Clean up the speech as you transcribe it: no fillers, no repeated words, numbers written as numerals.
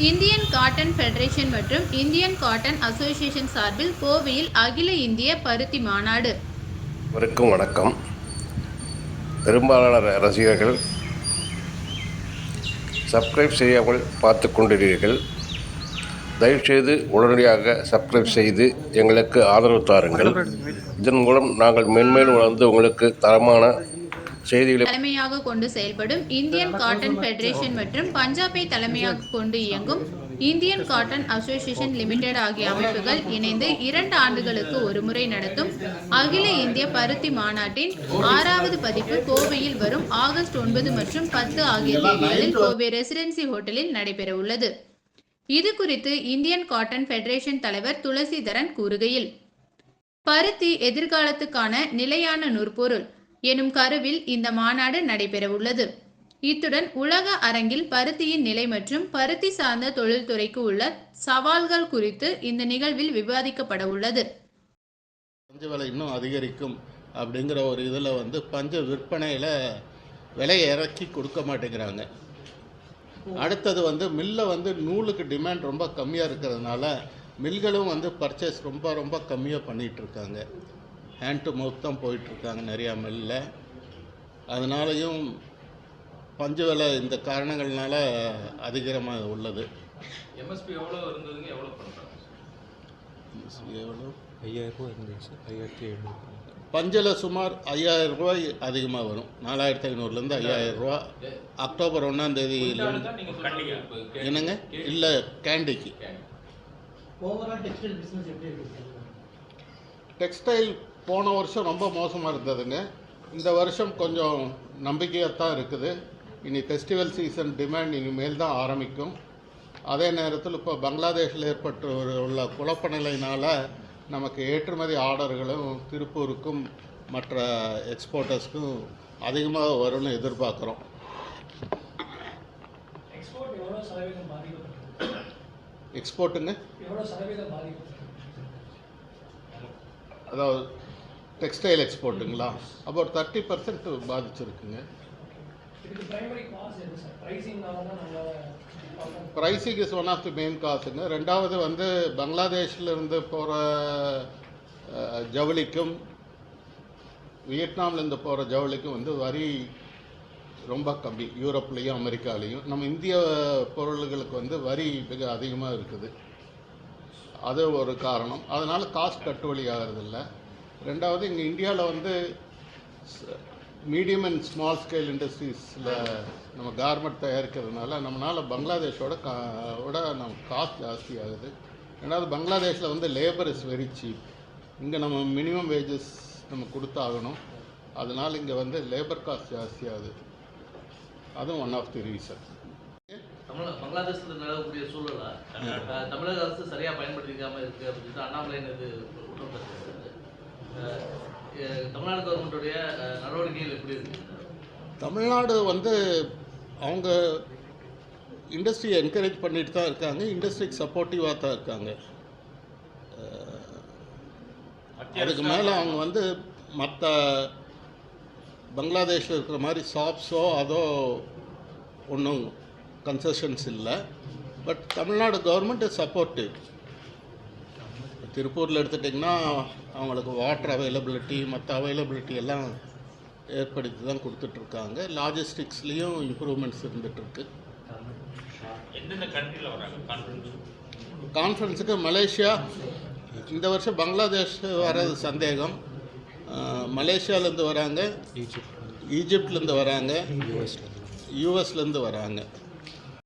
Indian cotton federation மற்றும் Indian cotton association சார்பில் கோவையில் அகில இந்திய பருத்தி மாநாடு. அனைவருக்கும் வணக்கம். பெரும்பாலான ரசிகர்கள் சப்ஸ்கிரைப் செய்யாமல் பார்த்து கொண்டிருக்கிறீர்கள். தயவுசெய்து உடனடியாக சப்ஸ்கிரைப் செய்து எங்களுக்கு ஆதரவு தாருங்கள். இதன் மூலம் நாங்கள் மென்மேலும் வளர்ந்து உங்களுக்கு தரமான செய்திகளை தலைமையாக கொண்டு செயல்படும் இந்தியன் காட்டன் ஃபெடரேஷன் மற்றும் பஞ்சாபை தலைமையாக கொண்டு இயங்கும் இந்தியன் காட்டன் அசோசியேஷன் லிமிடெட் ஆகிய அமைப்புகள் இணைந்து 2 ஆண்டுகளுக்கு ஒருமுறை நடத்தும் அகில இந்திய பருத்தி மாநாட்டின் 6வது பதிப்பு கோவையில் வரும் ஆகஸ்ட் 9 மற்றும் 10 ஆகிய தேதிகளில் கோவை ரெசிடென்சி ஹோட்டலில் நடைபெற உள்ளது. இது குறித்து இந்தியன் காட்டன் ஃபெடரேஷன் தலைவர் துளசிதரன் கூறுகையில், பருத்தி எதிர்காலத்துக்கான நிலையான நுற்பொருள் எனும் கருவில் இந்த மாநாடு நடைபெற உள்ளது. இத்துடன் உலக அரங்கில் பருத்தியின் நிலை மற்றும் பருத்தி சார்ந்த தொழில்துறைக்கு உள்ள சவால்கள் குறித்து இந்த நிகழ்வில் விவாதிக்கப்பட உள்ளது. பஞ்ச விலை இன்னும் அதிகரிக்கும் அப்படிங்கிற ஒரு இதில் பஞ்ச விற்பனையில் விலையை இறக்கி கொடுக்க மாட்டேங்கிறாங்க. அடுத்தது மில்லை நூலுக்கு டிமாண்ட் ரொம்ப கம்மியாக இருக்கிறதுனால மில்களும் பர்ச்சேஸ் ரொம்ப கம்மியாக பண்ணிகிட்ருக்காங்க. ஹேண்ட் டு மவுத் தான் போயிட்டுருக்காங்க நிறையா மில்லில். அதனாலையும் பஞ்ச விலை இந்த காரணங்கள்னால அதிகமாக உள்ளது. எம்எஸ்பி எவ்வளோ இருந்ததுங்க? எவ்வளோ பண்ணுறாங்க? எம்எஸ்பி எவ்வளோ? 5000 ரூபா இருந்துச்சு. 5700. பஞ்சில் சுமார் 5000 ரூபாய் அதிகமாக வரும். 4500லேருந்து 5000 ரூபா. அக்டோபர் 1ஆம் தேதி என்னங்க? இல்லை, கேண்டிக்கு. டெக்ஸ்டைல் போன வருஷம் ரொம்ப மோசமாக இருந்ததுங்க. இந்த வருஷம் கொஞ்சம் நம்பிக்கையாக தான் இருக்குது. இனி ஃபெஸ்டிவல் சீசன் டிமாண்ட் இனிமேல் தான் ஆரம்பிக்கும். அதே நேரத்தில் இப்போ பங்களாதேஷில் ஏற்பட்டு உள்ள குழப்ப நிலையினால் நமக்கு ஏற்றுமதி ஆர்டர்களும் திருப்பூருக்கும் மற்ற எக்ஸ்போர்ட்டர்ஸ்க்கும் அதிகமாக வரும்னு எதிர்பார்க்குறோம். எக்ஸ்போர்ட்டுங்க அதாவது டெக்ஸ்டைல் எக்ஸ்போர்ட்டுங்களா? அபவுட் 30% பாதிச்சிருக்குங்க. Pricing is one of the main காசுங்க. ரெண்டாவது பங்களாதேஷ்லேருந்து போகிற ஜவுளிக்கும் வியட்நாம்லேருந்து போகிற ஜவுளிக்கும் வரி ரொம்ப கம்மி. யூரோப்லேயும் அமெரிக்காலேயும் நம்ம இந்திய பொருள்களுக்கு வரி மிக அதிகமாக இருக்குது. அது ஒரு காரணம். அதனால் காஸ்ட் கட்டுவழி ஆகிறதில்ல. ரெண்டாவது இங்கே இந்தியாவில் மீடியம் அண்ட் ஸ்மால் ஸ்கேல் இண்டஸ்ட்ரீஸில் நம்ம கார்மெண்ட் தயாரிக்கிறதுனால நம்மளால் பங்களாதேஷோட நம்ம காஸ்ட் ஜாஸ்தி ஆகுது. ரெண்டாவது பங்களாதேஷில் லேபர் இஸ் வெரி சீப். இங்கே நம்ம மினிமம் வேஜஸ் நம்ம கொடுத்தாகணும். அதனால் இங்கே லேபர் காஸ்ட் ஜாஸ்தி ஆகுது. அதுவும் ஒன் ஆஃப் தி ரீசன். பங்களாதேஷில் நிலவக்கூடிய சூழலை தமிழக அரசு சரியாக பயன்படுத்திக்காமல் இருக்குது அப்படின்னு சொல்லிட்டு அண்ணாமலை குற்றம் சாட்டுறாரு. தமிழ்நாடு கவர்மெண்ட்டுடைய நடவடிக்கைகள் எப்படி இருக்கு? தமிழ்நாடு அவங்க இண்டஸ்ட்ரியை என்கரேஜ் பண்ணிட்டு தான் இருக்காங்க. இண்டஸ்ட்ரிக்கு சப்போர்ட்டிவாக தான் இருக்காங்க. அதுக்கு மேலே அவங்க மற்ற பங்களாதேஷில் இருக்கிற மாதிரி ஷாப்ஸோ அதோ ஒன்றும் கன்செஷன்ஸ் இல்லை. But Tamil Nadu government is supportive. திருப்பூரில் எடுத்துட்டிங்கன்னா அவங்களுக்கு வாட்டர் அவைலபிலிட்டி மற்ற அவைலபிலிட்டி எல்லாம் ஏற்படுத்தி தான் கொடுத்துட்ருக்காங்க. லாஜிஸ்டிக்ஸ்லேயும் இம்ப்ரூவ்மெண்ட்ஸ் இருந்துகிட்ருக்கு. கான்ஃபரன்ஸுக்கு மலேசியா, இந்த வருஷம் பங்களாதேஷ் வர்றது சந்தேகம். மலேசியாவிலேருந்து வராங்க, ஈஜிப்ட்லேருந்து வராங்க, யூஎஸ்லேருந்து வராங்க.